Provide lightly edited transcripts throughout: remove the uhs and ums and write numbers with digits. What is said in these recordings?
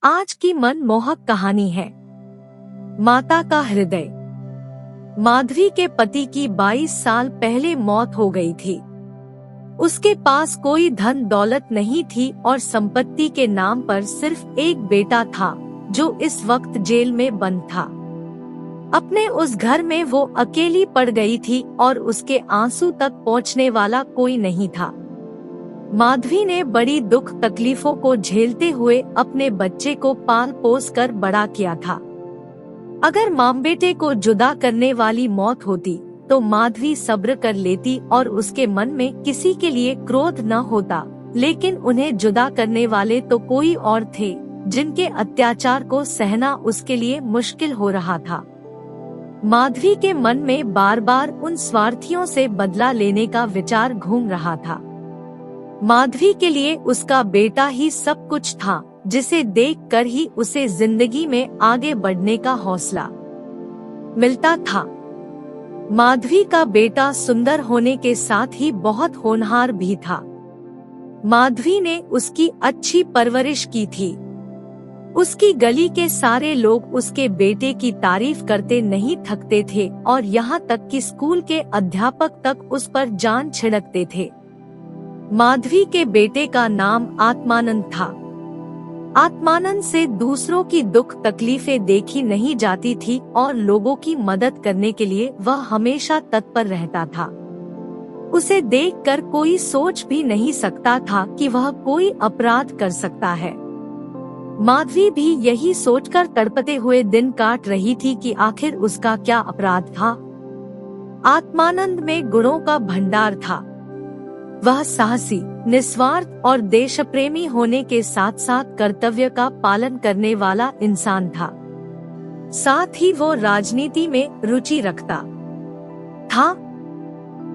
आज की मनमोहक कहानी है माता का हृदय। माधवी के पति की 22 साल पहले मौत हो गई थी। उसके पास कोई धन दौलत नहीं थी और संपत्ति के नाम पर सिर्फ एक बेटा था जो इस वक्त जेल में बंद था। अपने उस घर में वो अकेली पड़ गई थी और उसके आंसू तक पहुंचने वाला कोई नहीं था। माधवी ने बड़ी दुख तकलीफों को झेलते हुए अपने बच्चे को पाल पोस कर बड़ा किया था। अगर माँ बेटे को जुदा करने वाली मौत होती तो माधवी सब्र कर लेती और उसके मन में किसी के लिए क्रोध न होता, लेकिन उन्हें जुदा करने वाले तो कोई और थे जिनके अत्याचार को सहना उसके लिए मुश्किल हो रहा था। माधवी के मन में बार बार उन स्वार्थियों से बदला लेने का विचार घूम रहा था। माधवी के लिए उसका बेटा ही सब कुछ था, जिसे देखकर ही उसे जिंदगी में आगे बढ़ने का हौसला मिलता था। माधवी का बेटा सुंदर होने के साथ ही बहुत होनहार भी था। माधवी ने उसकी अच्छी परवरिश की थी। उसकी गली के सारे लोग उसके बेटे की तारीफ करते नहीं थकते थे और यहाँ तक कि स्कूल के अध्यापक तक उस पर जान छिड़कते थे। माधवी के बेटे का नाम आत्मानंद था। आत्मानंद से दूसरों की दुख तकलीफें देखी नहीं जाती थी और लोगों की मदद करने के लिए वह हमेशा तत्पर रहता था। उसे देखकर कोई सोच भी नहीं सकता था कि वह कोई अपराध कर सकता है। माधवी भी यही सोचकर तड़पते हुए दिन काट रही थी कि आखिर उसका क्या अपराध था। आत्मानंद में गुणों का भंडार था। वह साहसी, निस्वार्थ और देशप्रेमी होने के साथ साथ कर्तव्य का पालन करने वाला इंसान था। साथ ही वो राजनीति में रुचि रखता था।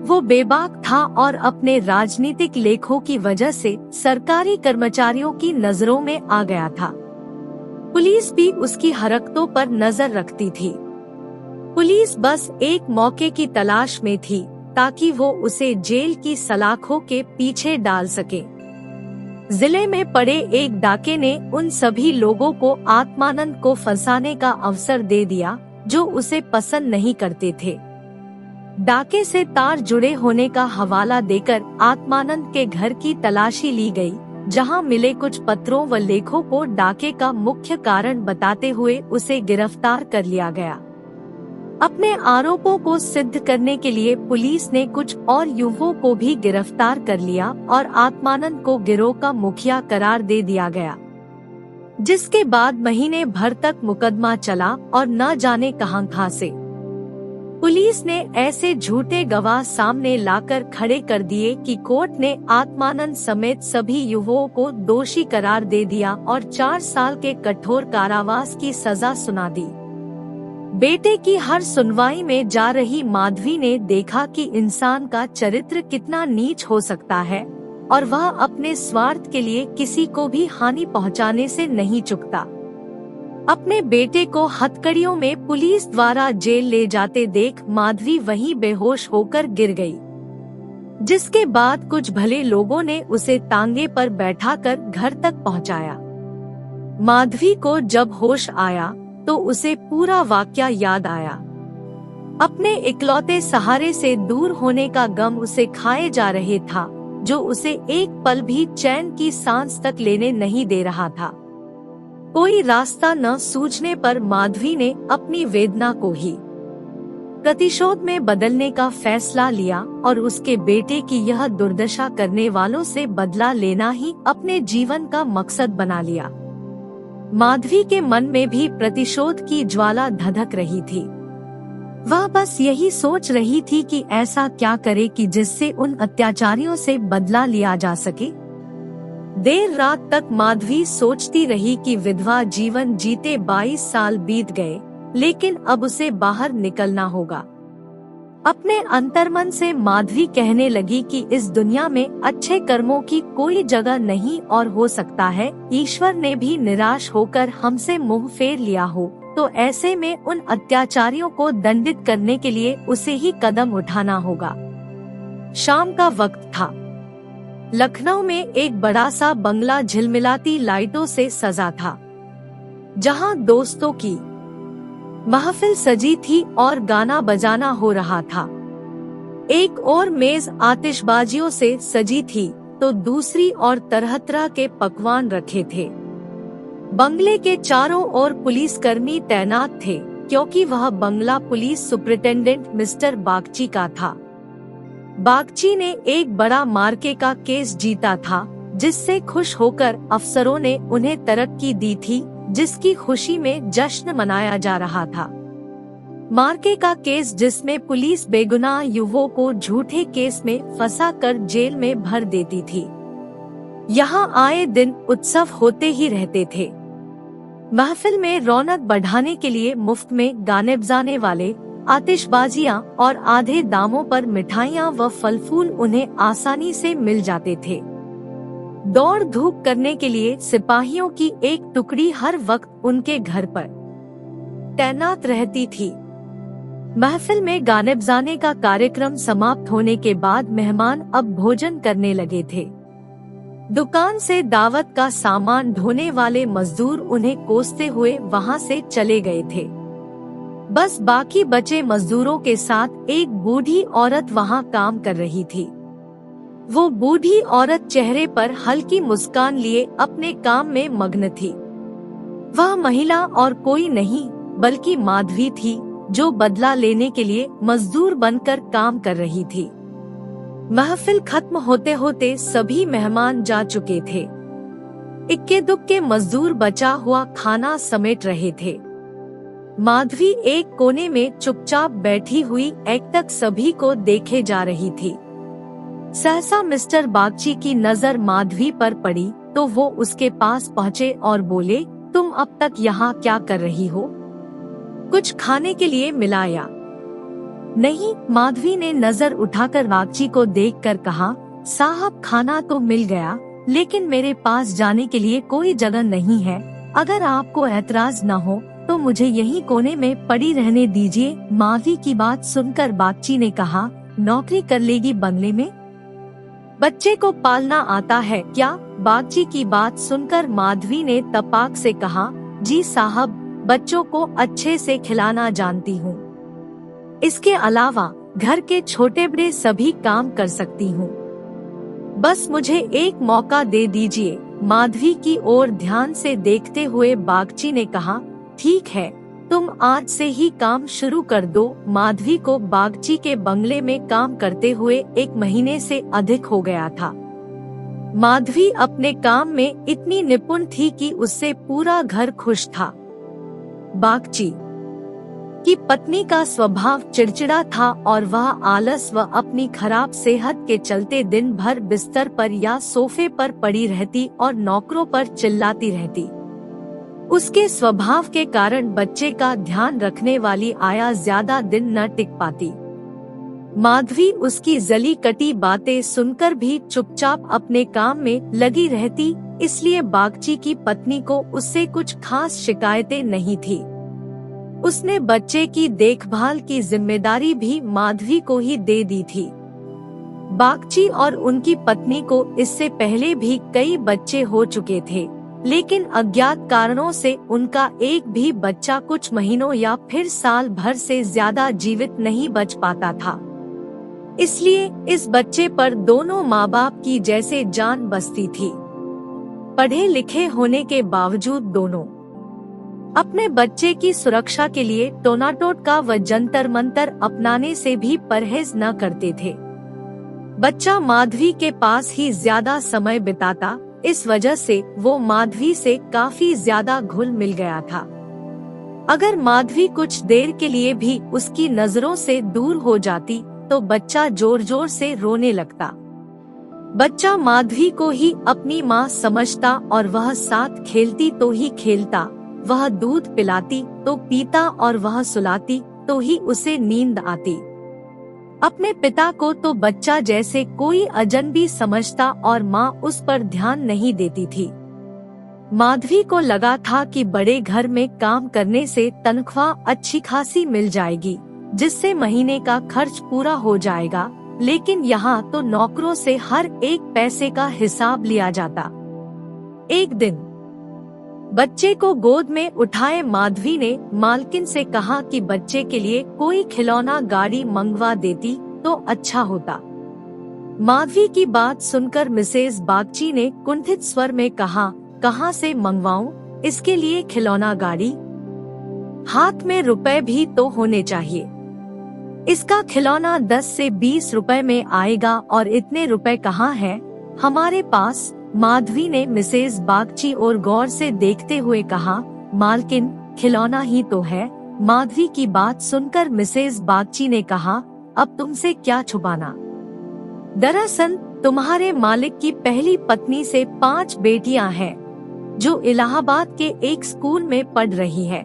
वो बेबाक था और अपने राजनीतिक लेखों की वजह से सरकारी कर्मचारियों की नजरों में आ गया था। पुलिस भी उसकी हरकतों पर नजर रखती थी। पुलिस बस एक मौके की तलाश में थी ताकि वो उसे जेल की सलाखों के पीछे डाल सके। जिले में पड़े एक डाके ने उन सभी लोगों को आत्मानंद को फंसाने का अवसर दे दिया जो उसे पसंद नहीं करते थे। डाके से तार जुड़े होने का हवाला देकर आत्मानंद के घर की तलाशी ली गई, जहां मिले कुछ पत्रों व लेखों को डाके का मुख्य कारण बताते हुए उसे गिरफ्तार कर लिया गया। अपने आरोपों को सिद्ध करने के लिए पुलिस ने कुछ और युवकों को भी गिरफ्तार कर लिया और आत्मानंद को गिरोह का मुखिया करार दे दिया गया, जिसके बाद महीने भर तक मुकदमा चला और न जाने कहां से पुलिस ने ऐसे झूठे गवाह सामने लाकर खड़े कर दिए कि कोर्ट ने आत्मानंद समेत सभी युवकों को दोषी करार दे दिया और 4 साल के कठोर कारावास की सजा सुना दी। बेटे की हर सुनवाई में जा रही माधवी ने देखा कि इंसान का चरित्र कितना नीच हो सकता है और वह अपने स्वार्थ के लिए किसी को भी हानि पहुंचाने से नहीं चूकता। अपने बेटे को हथकड़ियों में पुलिस द्वारा जेल ले जाते देख माधवी वहीं बेहोश होकर गिर गई, जिसके बाद कुछ भले लोगों ने उसे तांगे पर बैठाकर घर तक पहुंचाया। माधवी को जब होश आया तो उसे पूरा वाकया याद आया। अपने इकलौते सहारे से दूर होने का गम उसे खाए जा रहे था, जो उसे एक पल भी चैन की सांस तक लेने नहीं दे रहा था। कोई रास्ता न सूझने पर माधवी ने अपनी वेदना को ही प्रतिशोध में बदलने का फैसला लिया और उसके बेटे की यह दुर्दशा करने वालों से बदला लेना ही अपने जीवन का मकसद बना लिया। माधवी के मन में भी प्रतिशोध की ज्वाला धधक रही थी। वह बस यही सोच रही थी कि ऐसा क्या करे कि जिससे उन अत्याचारियों से बदला लिया जा सके। देर रात तक माधवी सोचती रही कि विधवा जीवन जीते 22 साल बीत गए, लेकिन अब उसे बाहर निकलना होगा। अपने अंतर्मन से माधवी कहने लगी कि इस दुनिया में अच्छे कर्मों की कोई जगह नहीं और हो सकता है ईश्वर ने भी निराश होकर हमसे मुंह फेर लिया हो, तो ऐसे में उन अत्याचारियों को दंडित करने के लिए उसे ही कदम उठाना होगा। शाम का वक्त था। लखनऊ में एक बड़ा सा बंगला झिलमिलाती लाइटों से सजा था। जहां दोस्तों की महफिल सजी थी और गाना बजाना हो रहा था। एक और मेज आतिशबाजियों से सजी थी तो दूसरी और तरह तरह के पकवान रखे थे। बंगले के चारों ओर पुलिसकर्मी तैनात थे क्योंकि वह बंगला पुलिस सुपरिटेंडेंट मिस्टर बागची का था। बागची ने एक बड़ा मार्के का केस जीता था, जिससे खुश होकर अफसरों ने उन्हें तरक्की दी थी, जिसकी खुशी में जश्न मनाया जा रहा था। मार्के का केस जिसमें पुलिस बेगुनाह युवकों को झूठे केस में फंसा कर जेल में भर देती थी। यहाँ आए दिन उत्सव होते ही रहते थे। महफिल में रौनक बढ़ाने के लिए मुफ्त में गाने बजाने वाले, आतिशबाजियां और आधे दामों पर मिठाइयां व फल फूल उन्हें आसानी से मिल जाते थे। दौड़ धूप करने के लिए सिपाहियों की एक टुकड़ी हर वक्त उनके घर पर तैनात रहती थी। महफिल में गाने बजाने का कार्यक्रम समाप्त होने के बाद मेहमान अब भोजन करने लगे थे। दुकान से दावत का सामान ढोने वाले मजदूर उन्हें कोसते हुए वहां से चले गए थे। बस बाकी बचे मजदूरों के साथ एक बूढ़ी औरत वहां काम कर रही थी। वो बूढ़ी औरत चेहरे पर हल्की मुस्कान लिए अपने काम में मग्न थी। वह महिला और कोई नहीं बल्कि माधवी थी, जो बदला लेने के लिए मजदूर बनकर काम कर रही थी। महफिल खत्म होते होते सभी मेहमान जा चुके थे। इक्के दुक्के मजदूर बचा हुआ खाना समेट रहे थे। माधवी एक कोने में चुपचाप बैठी हुई एकटक सभी को देखे जा रही थी। सहसा मिस्टर बागची की नजर माधवी पर पड़ी तो वो उसके पास पहुँचे और बोले, तुम अब तक यहाँ क्या कर रही हो? कुछ खाने के लिए मिला या नहीं? माधवी ने नजर उठाकर बागची को देखकर कहा, साहब खाना तो मिल गया, लेकिन मेरे पास जाने के लिए कोई जगह नहीं है। अगर आपको ऐतराज न हो तो मुझे यहीं कोने में पड़ी रहने दीजिए। माधवी की बात सुनकर बागची ने कहा, नौकरी कर लेगी बंगले में? बच्चे को पालना आता है क्या? बागची की बात सुनकर माधवी ने तपाक से कहा, जी साहब, बच्चों को अच्छे से खिलाना जानती हूँ। इसके अलावा घर के छोटे बड़े सभी काम कर सकती हूँ। बस मुझे एक मौका दे दीजिए। माधवी की ओर ध्यान से देखते हुए बागची ने कहा, ठीक है, तुम आज से ही काम शुरू कर दो। माधवी को बागची के बंगले में काम करते हुए 1 महीने से अधिक हो गया था। माधवी अपने काम में इतनी निपुण थी कि उससे पूरा घर खुश था। बागची की पत्नी का स्वभाव चिड़चिड़ा था और वह आलस व अपनी खराब सेहत के चलते दिन भर बिस्तर पर या सोफे पर पड़ी रहती और नौकरों पर चिल्लाती रहती। उसके स्वभाव के कारण बच्चे का ध्यान रखने वाली आया ज्यादा दिन न टिक पाती। माधवी उसकी जली कटी बातें सुनकर भी चुपचाप अपने काम में लगी रहती, इसलिए बागची की पत्नी को उससे कुछ खास शिकायतें नहीं थी। उसने बच्चे की देखभाल की जिम्मेदारी भी माधवी को ही दे दी थी। बागची और उनकी पत्नी को इससे पहले भी कई बच्चे हो चुके थे, लेकिन अज्ञात कारणों से उनका एक भी बच्चा कुछ महीनों या फिर साल भर से ज्यादा जीवित नहीं बच पाता था। इसलिए इस बच्चे पर दोनों माँ बाप की जैसे जान बसती थी। पढ़े लिखे होने के बावजूद दोनों अपने बच्चे की सुरक्षा के लिए टोनाटोटका व जंतर मंतर अपनाने से भी परहेज न करते थे। बच्चा माधवी के पास ही ज्यादा समय बिताता, इस वजह से वो माधवी से काफी ज्यादा घुल मिल गया था। अगर माधवी कुछ देर के लिए भी उसकी नजरों से दूर हो जाती तो बच्चा जोर जोर से रोने लगता। बच्चा माधवी को ही अपनी माँ समझता और वह साथ खेलती तो ही खेलता, वह दूध पिलाती तो पीता और वह सुलाती तो ही उसे नींद आती। अपने पिता को तो बच्चा जैसे कोई अजनबी समझता और माँ उस पर ध्यान नहीं देती थी। माधवी को लगा था कि बड़े घर में काम करने से तनख्वाह अच्छी खासी मिल जाएगी, जिससे महीने का खर्च पूरा हो जाएगा, लेकिन यहाँ तो नौकरों से हर एक पैसे का हिसाब लिया जाता। एक दिन बच्चे को गोद में उठाए माधवी ने मालकिन से कहा कि बच्चे के लिए कोई खिलौना गाड़ी मंगवा देती तो अच्छा होता। माधवी की बात सुनकर मिसेज बागची ने कुंठित स्वर में कहा, कहाँ से मंगवाऊं इसके लिए खिलौना गाड़ी? हाथ में रुपए भी तो होने चाहिए। इसका खिलौना 10 से 20 रुपए में आएगा और इतने रुपए कहाँ हैं हमारे पास? माधवी ने मिसेज बागची और गौर से देखते हुए कहा, मालकिन खिलौना ही तो है। माधवी की बात सुनकर मिसेज बागची ने कहा, अब तुमसे क्या छुपाना। दरअसल तुम्हारे मालिक की पहली पत्नी से 5 बेटियां हैं जो इलाहाबाद के एक स्कूल में पढ़ रही है।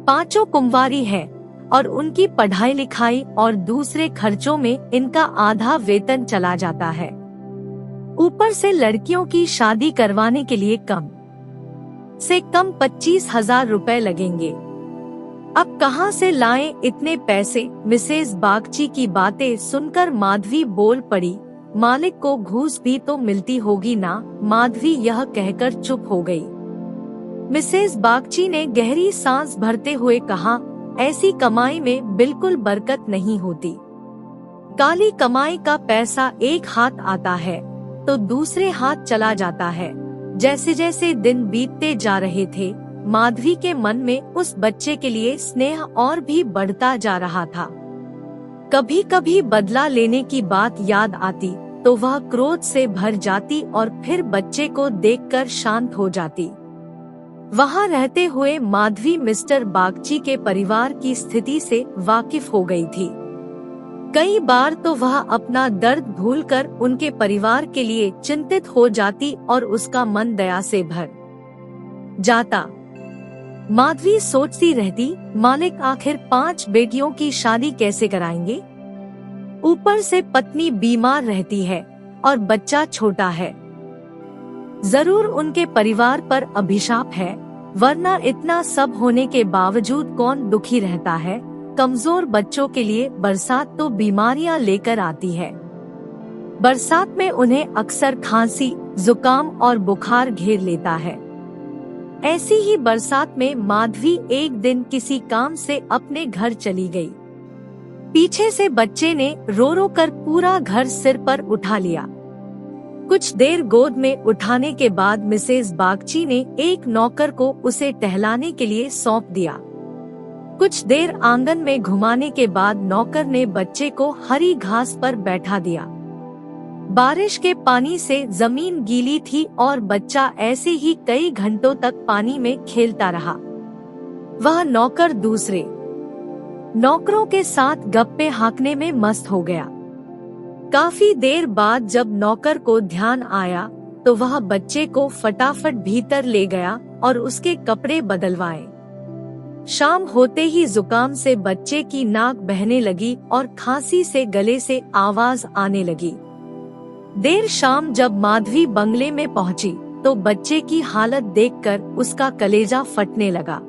5 कुंवारी है और उनकी पढ़ाई लिखाई और दूसरे खर्चों में इनका आधा वेतन चला जाता है। ऊपर से लड़कियों की शादी करवाने के लिए कम से कम 25,000 रुपए लगेंगे। अब कहाँ से लाएं इतने पैसे? मिसेज बागची की बातें सुनकर माधवी बोल पड़ी, मालिक को घूस भी तो मिलती होगी ना। माधवी यह कहकर चुप हो गई। मिसेज बागची ने गहरी सांस भरते हुए कहा, ऐसी कमाई में बिल्कुल बरकत नहीं होती। काली कमाई का पैसा एक हाथ आता है तो दूसरे हाथ चला जाता है। जैसे जैसे दिन बीतते जा रहे थे, माधवी के मन में उस बच्चे के लिए स्नेह और भी बढ़ता जा रहा था। कभी कभी बदला लेने की बात याद आती तो वह क्रोध से भर जाती और फिर बच्चे को देखकर शांत हो जाती। वहाँ रहते हुए माधवी मिस्टर बागची के परिवार की स्थिति से वाकिफ हो गई थी। कई बार तो वह अपना दर्द भूलकर उनके परिवार के लिए चिंतित हो जाती और उसका मन दया से भर जाता। माधवी सोचती रहती, मालिक आखिर 5 बेटियों की शादी कैसे कराएंगे? ऊपर से पत्नी बीमार रहती है और बच्चा छोटा है। जरूर उनके परिवार पर अभिशाप है, वरना इतना सब होने के बावजूद कौन दुखी रहता है। कमजोर बच्चों के लिए बरसात तो बीमारियां लेकर आती है। बरसात में उन्हें अक्सर खांसी, जुकाम और बुखार घेर लेता है। ऐसी ही बरसात में माधवी एक दिन किसी काम से अपने घर चली गई। पीछे से बच्चे ने रो रो कर पूरा घर सिर पर उठा लिया। कुछ देर गोद में उठाने के बाद मिसेज बागची ने एक नौकर को उसे टहलाने के लिए सौंप दिया। कुछ देर आंगन में घुमाने के बाद नौकर ने बच्चे को हरी घास पर बैठा दिया। बारिश के पानी से जमीन गीली थी और बच्चा ऐसे ही कई घंटों तक पानी में खेलता रहा। वह नौकर दूसरे नौकरों के साथ गप्पे हाँकने में मस्त हो गया। काफी देर बाद जब नौकर को ध्यान आया तो वह बच्चे को फटाफट भीतर ले गया और उसके कपड़े बदलवाए। शाम होते ही जुकाम से बच्चे की नाक बहने लगी और खांसी से गले से आवाज आने लगी। देर शाम जब माधवी बंगले में पहुंची तो बच्चे की हालत देखकर उसका कलेजा फटने लगा।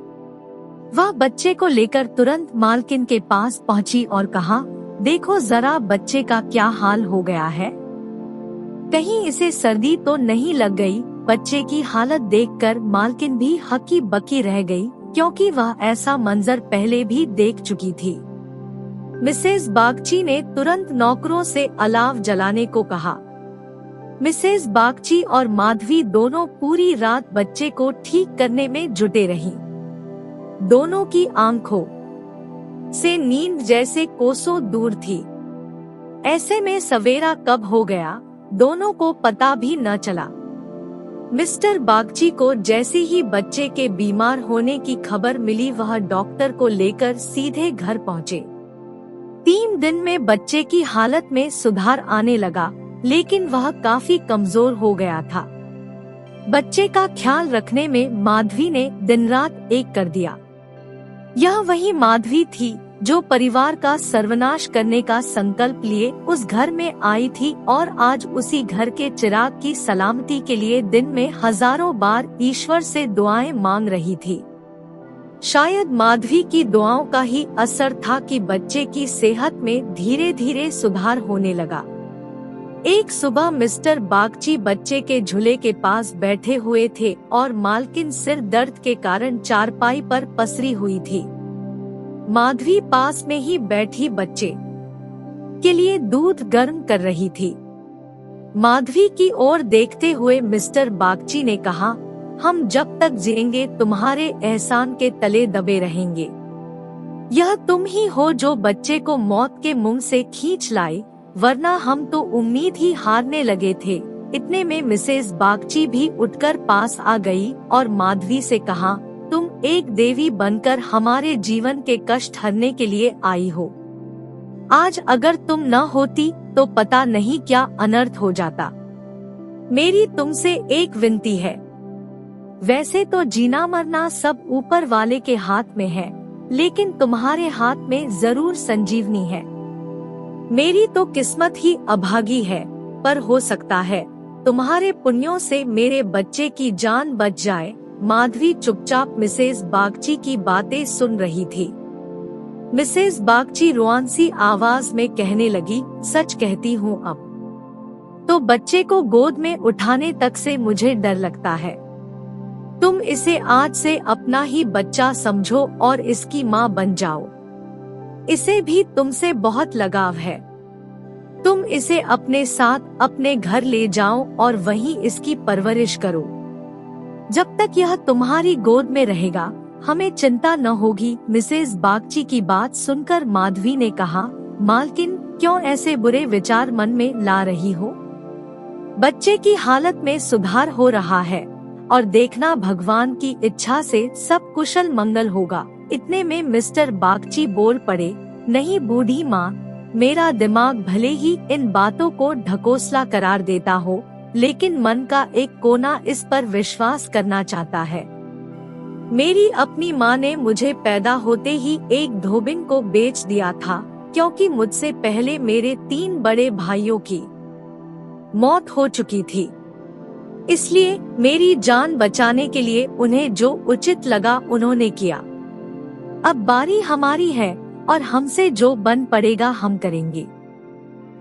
वह बच्चे को लेकर तुरंत मालकिन के पास पहुंची और कहा, देखो जरा बच्चे का क्या हाल हो गया है, कहीं इसे सर्दी तो नहीं लग गई। बच्चे की हालत देखकर मालकिन भी हक्की बक्की रह गई, क्योंकि वह ऐसा मंजर पहले भी देख चुकी थी। मिसेज बागची ने तुरंत नौकरों से अलाव जलाने को कहा। मिसेज बागची और माधवी दोनों पूरी रात बच्चे को ठीक करने में जुटे रहीं। दोनों की आंखों से नींद जैसे कोसों दूर थी। ऐसे में सवेरा कब हो गया दोनों को पता भी न चला। मिस्टर बागची को जैसे ही बच्चे के बीमार होने की खबर मिली, वह डॉक्टर को लेकर सीधे घर पहुँचे। 3 दिन में बच्चे की हालत में सुधार आने लगा, लेकिन वह काफी कमजोर हो गया था। बच्चे का ख्याल रखने में माधवी ने दिन रात एक कर दिया। यह वही माधवी थी जो परिवार का सर्वनाश करने का संकल्प लिए उस घर में आई थी और आज उसी घर के चिराग की सलामती के लिए दिन में हजारों बार ईश्वर से दुआएं मांग रही थी। शायद माधवी की दुआओं का ही असर था कि बच्चे की सेहत में धीरे धीरे सुधार होने लगा। एक सुबह मिस्टर बागची बच्चे के झूले के पास बैठे हुए थे और मालकिन सिर दर्द के कारण चारपाई पर पसरी हुई थी। माधवी पास में ही बैठी बच्चे के लिए दूध गर्म कर रही थी। माधवी की ओर देखते हुए मिस्टर बागची ने कहा, हम जब तक जिएंगे तुम्हारे एहसान के तले दबे रहेंगे। यह तुम ही हो जो बच्चे को मौत के मुंह से खींच लाई, वरना हम तो उम्मीद ही हारने लगे थे। इतने में मिसेस बागची भी उठकर पास आ गई और माधवी से कहा, तुम एक देवी बनकर हमारे जीवन के कष्ट हरने के लिए आई हो। आज अगर तुम न होती तो पता नहीं क्या अनर्थ हो जाता। मेरी तुमसे एक विनती है। वैसे तो जीना मरना सब ऊपर वाले के हाथ में है, लेकिन तुम्हारे हाथ में जरूर संजीवनी है। मेरी तो किस्मत ही अभागी है, पर हो सकता है तुम्हारे पुण्यों से मेरे बच्चे की जान बच जाए। माधवी चुपचाप मिसेस बागची की बातें सुन रही थी। मिसेस बागची रुआंसी आवाज में कहने लगी, सच कहती हूँ, अब तो बच्चे को गोद में उठाने तक से मुझे डर लगता है। तुम इसे आज से अपना ही बच्चा समझो और इसकी माँ बन जाओ। इसे भी तुमसे बहुत लगाव है। तुम इसे अपने साथ अपने घर ले जाओ और वहीं इसकी परवरिश करो। जब तक यह तुम्हारी गोद में रहेगा हमें चिंता न होगी। मिसेस बागची की बात सुनकर माधवी ने कहा, मालकिन क्यों ऐसे बुरे विचार मन में ला रही हो? बच्चे की हालत में सुधार हो रहा है और देखना भगवान की इच्छा से सब कुशल मंगल होगा। इतने में मिस्टर बागची बोल पड़े, नहीं बूढ़ी माँ, मेरा दिमाग भले ही इन बातों को ढकोसला करार देता हो, लेकिन मन का एक कोना इस पर विश्वास करना चाहता है। मेरी अपनी माँ ने मुझे पैदा होते ही एक धोबिन को बेच दिया था, क्योंकि मुझसे पहले मेरे 3 बड़े भाइयों की मौत हो चुकी थी। इसलिए मेरी जान बचाने के लिए उन्हें जो उचित लगा उन्होंने किया। अब बारी हमारी है और हमसे जो बन पड़ेगा हम करेंगे।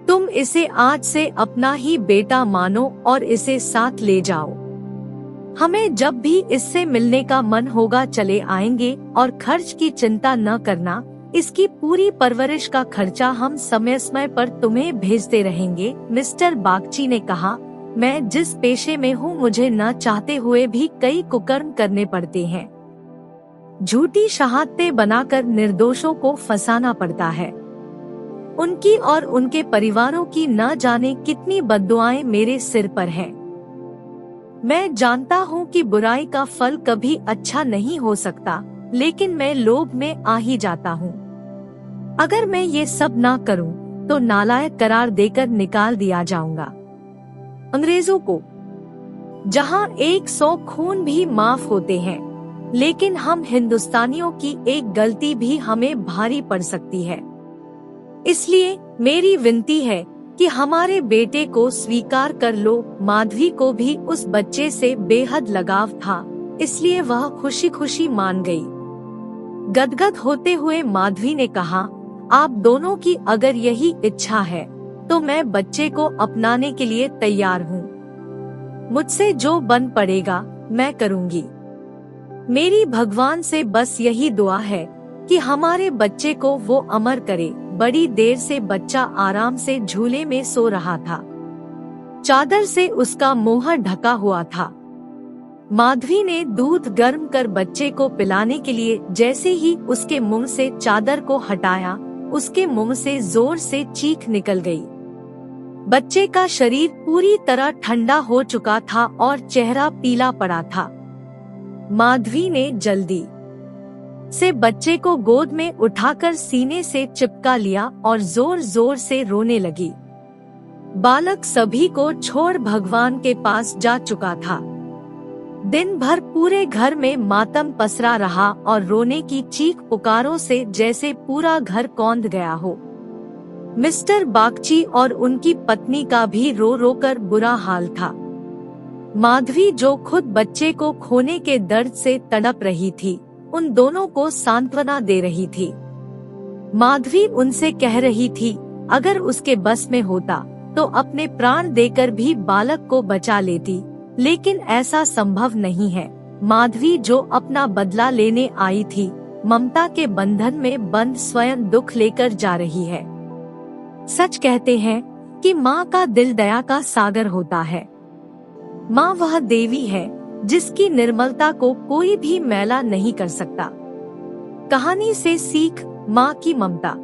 तुम इसे आज से अपना ही बेटा मानो और इसे साथ ले जाओ। हमें जब भी इससे मिलने का मन होगा चले आएंगे और खर्च की चिंता न करना। इसकी पूरी परवरिश का खर्चा हम समय समय पर तुम्हें भेजते रहेंगे। मिस्टर बागची ने कहा, मैं जिस पेशे में हूँ मुझे न चाहते हुए भी कई कुकर्म करने पड़ते हैं। झूठी शहादतें बनाकर निर्दोषों को फंसाना पड़ता है। उनकी और उनके परिवारों की न जाने कितनी बद्दुआएं मेरे सिर पर हैं। मैं जानता हूँ कि बुराई का फल कभी अच्छा नहीं हो सकता, लेकिन मैं लोभ में आ ही जाता हूँ। अगर मैं ये सब ना करूँ तो नालायक करार देकर निकाल दिया जाऊंगा। अंग्रेजों को जहाँ 100 खून भी माफ होते हैं, लेकिन हम हिंदुस्तानियों की एक गलती भी हमें भारी पड़ सकती है। इसलिए मेरी विनती है कि हमारे बेटे को स्वीकार कर लो। माधवी को भी उस बच्चे से बेहद लगाव था, इसलिए वह खुशी खुशी मान गई। गदगद होते हुए माधवी ने कहा, आप दोनों की अगर यही इच्छा है तो मैं बच्चे को अपनाने के लिए तैयार हूँ। मुझसे जो बन पड़ेगा मैं करूँगी। मेरी भगवान से बस यही दुआ है कि हमारे बच्चे को वो अमर करे। बड़ी देर से बच्चा आराम से झूले में सो रहा था। चादर से उसका मुंह ढका हुआ था। माधवी ने दूध गर्म कर बच्चे को पिलाने के लिए जैसे ही उसके मुंह से चादर को हटाया, उसके मुंह से जोर से चीख निकल गई। बच्चे का शरीर पूरी तरह ठंडा हो चुका था और चेहरा पीला पड़ा था। माधवी ने जल्दी से बच्चे को गोद में उठाकर सीने से चिपका लिया और जोर जोर से रोने लगी। बालक सभी को छोड़ भगवान के पास जा चुका था। दिन भर पूरे घर में मातम पसरा रहा और रोने की चीख पुकारों से जैसे पूरा घर कौंध गया हो। मिस्टर बागची और उनकी पत्नी का भी रो रो कर बुरा हाल था। माधवी जो खुद बच्चे को खोने के दर्द से तड़प रही थी, उन दोनों को सांत्वना दे रही थी। माधवी उनसे कह रही थी, अगर उसके बस में होता तो अपने प्राण देकर भी बालक को बचा लेती, लेकिन ऐसा संभव नहीं है। माधवी जो अपना बदला लेने आई थी, ममता के बंधन में बंध स्वयं दुख लेकर जा रही है। सच कहते हैं कि माँ का दिल दया का सागर होता है। माँ वह देवी है जिसकी निर्मलता को कोई भी मैला नहीं कर सकता। कहानी से सीख, माँ की ममता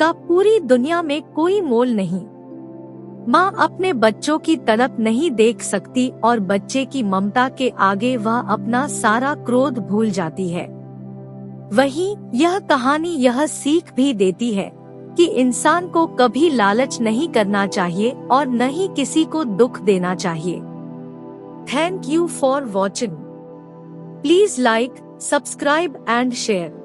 का पूरी दुनिया में कोई मोल नहीं। माँ अपने बच्चों की तड़प नहीं देख सकती और बच्चे की ममता के आगे वह अपना सारा क्रोध भूल जाती है। वहीं यह कहानी यह सीख भी देती है कि इंसान को कभी लालच नहीं करना चाहिए और न ही किसी को दुख देना चाहिए। Thank you for watching. Please like, subscribe and share.